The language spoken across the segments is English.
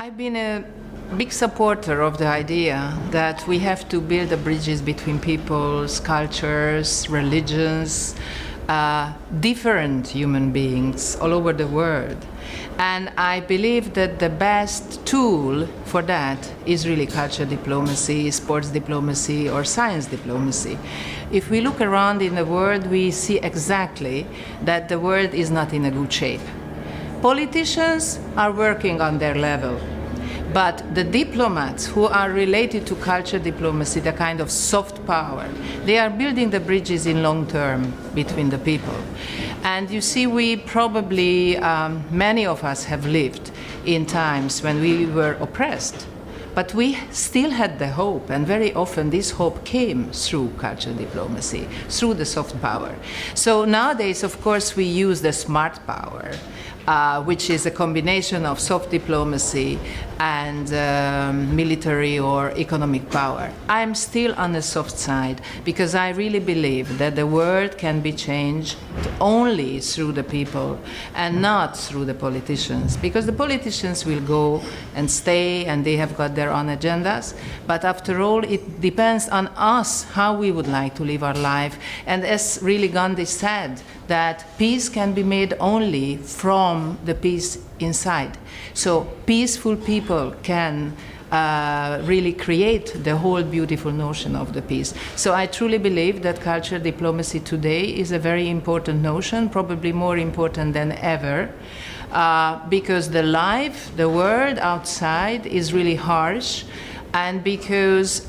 I've been a big supporter of the idea that we have to build the bridges between peoples, cultures, religions, different human beings all over the world. And I believe that the best tool for that is really culture diplomacy, sports diplomacy, or science diplomacy. If we look around in the world, we see exactly that the world is not in a good shape. Politicians are working on their level, but the diplomats who are related to culture diplomacy, the kind of soft power, they are building the bridges in long term between the people. And you see, we probably, many of us have lived in times when we were oppressed, but we still had the hope, and very often this hope came through culture diplomacy, through the soft power. So nowadays, of course, we use the smart power, which is a combination of soft diplomacy and military or economic power. I'm still on the soft side because I really believe that the world can be changed only through the people and not through the politicians, because the politicians will go and stay and they have got their own agendas, but after all it depends on us how we would like to live our life. And as really Gandhi said, that peace can be made only from the peace inside. So peaceful people can really create the whole beautiful notion of the peace. So I truly believe that culture diplomacy today is a very important notion, probably more important than ever, because the life, the world outside is really harsh, and because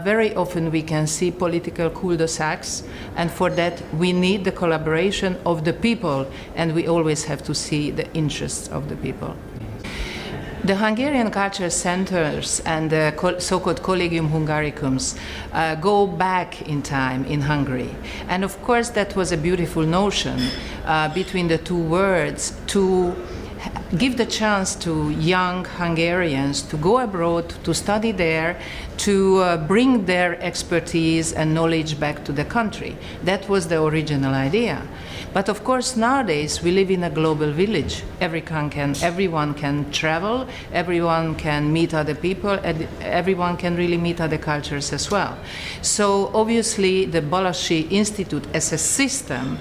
very often we can see political cul-de-sacs, and for that we need the collaboration of the people, and we always have to see the interests of the people. The Hungarian culture centers and the so-called Collegium Hungaricums go back in time in Hungary. And of course that was a beautiful notion between the two worlds to give the chance to young Hungarians to go abroad, to study there, to bring their expertise and knowledge back to the country. That was the original idea. But of course nowadays we live in a global village. Everyone can travel, everyone can meet other people, and everyone can really meet other cultures as well. So obviously the Balassi Institute as a system,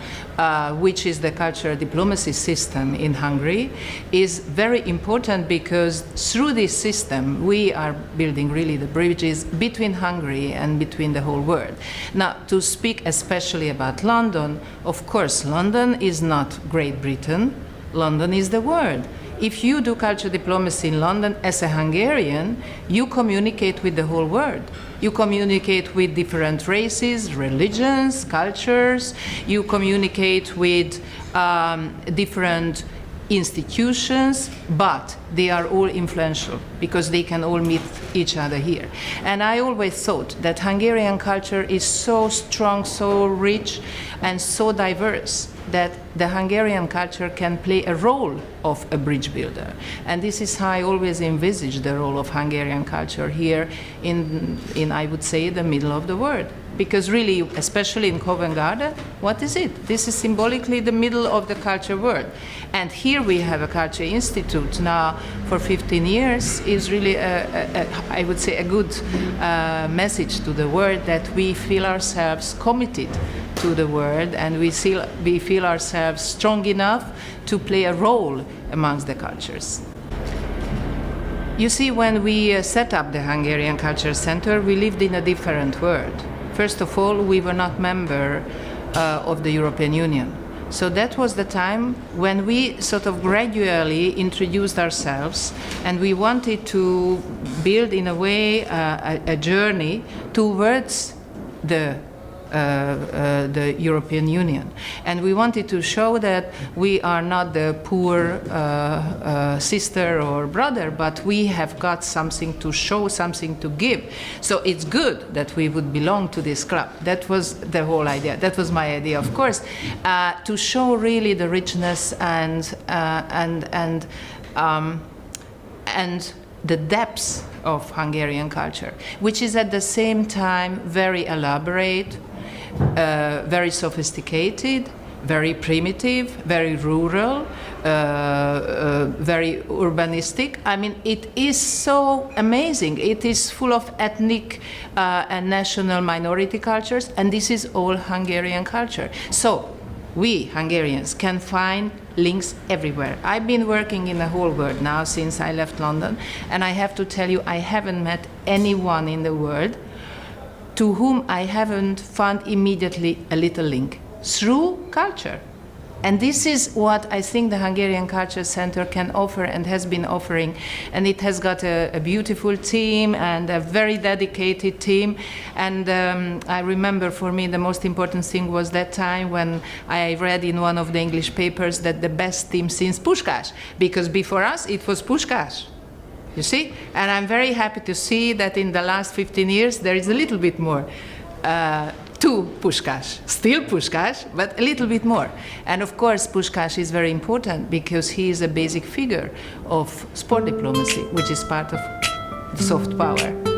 which is the cultural diplomacy system in Hungary, is very important, because through this system we are building really the bridges between Hungary and between the whole world. Now, to speak especially about London, of course London is not Great Britain, London is the world. If you do culture diplomacy in London as a Hungarian, you communicate with the whole world. You communicate with different races, religions, cultures. You communicate with different institutions, but they are all influential because they can all meet each other here. And I always thought that Hungarian culture is so strong, so rich, and so diverse that the Hungarian culture can play a role of a bridge builder. And this is how I always envisage the role of Hungarian culture here in I would say, the middle of the world. Because really, especially in Covent Garden, what is it? This is symbolically the middle of the culture world. And here we have a culture institute now for 15 years is really, I would say, a good message to the world that we feel ourselves committed to the world, and we feel ourselves strong enough to play a role amongst the cultures. You see, when we set up the Hungarian Culture Center, we lived in a different world. First of all, we were not member of the European Union. So that was the time when we sort of gradually introduced ourselves, and we wanted to build in a way a journey towards the European Union. And we wanted to show that we are not the poor sister or brother, but we have got something to show, something to give. So it's good that we would belong to this club. That was the whole idea. That was my idea, of course, to show really the richness and the depths of Hungarian culture, which is at the same time very elaborate, very sophisticated, very primitive, very rural, very urbanistic. I mean, it is so amazing. It is full of ethnic and national minority cultures, and this is all Hungarian culture. So we Hungarians can find links everywhere. I've been working in the whole world now since I left London, and I have to tell you, I haven't met anyone in the world to whom I haven't found immediately a little link through culture. And this is what I think the Hungarian Culture Center can offer and has been offering. And it has got a beautiful team and a very dedicated team. And I remember for me the most important thing was that time when I read in one of the English papers that the best team since Puskás, because before us it was Puskás. You see? And I'm very happy to see that in the last 15 years there is a little bit more to Puskás. Still Puskás, but a little bit more. And of course Puskás is very important because he is a basic figure of sport diplomacy, which is part of soft power.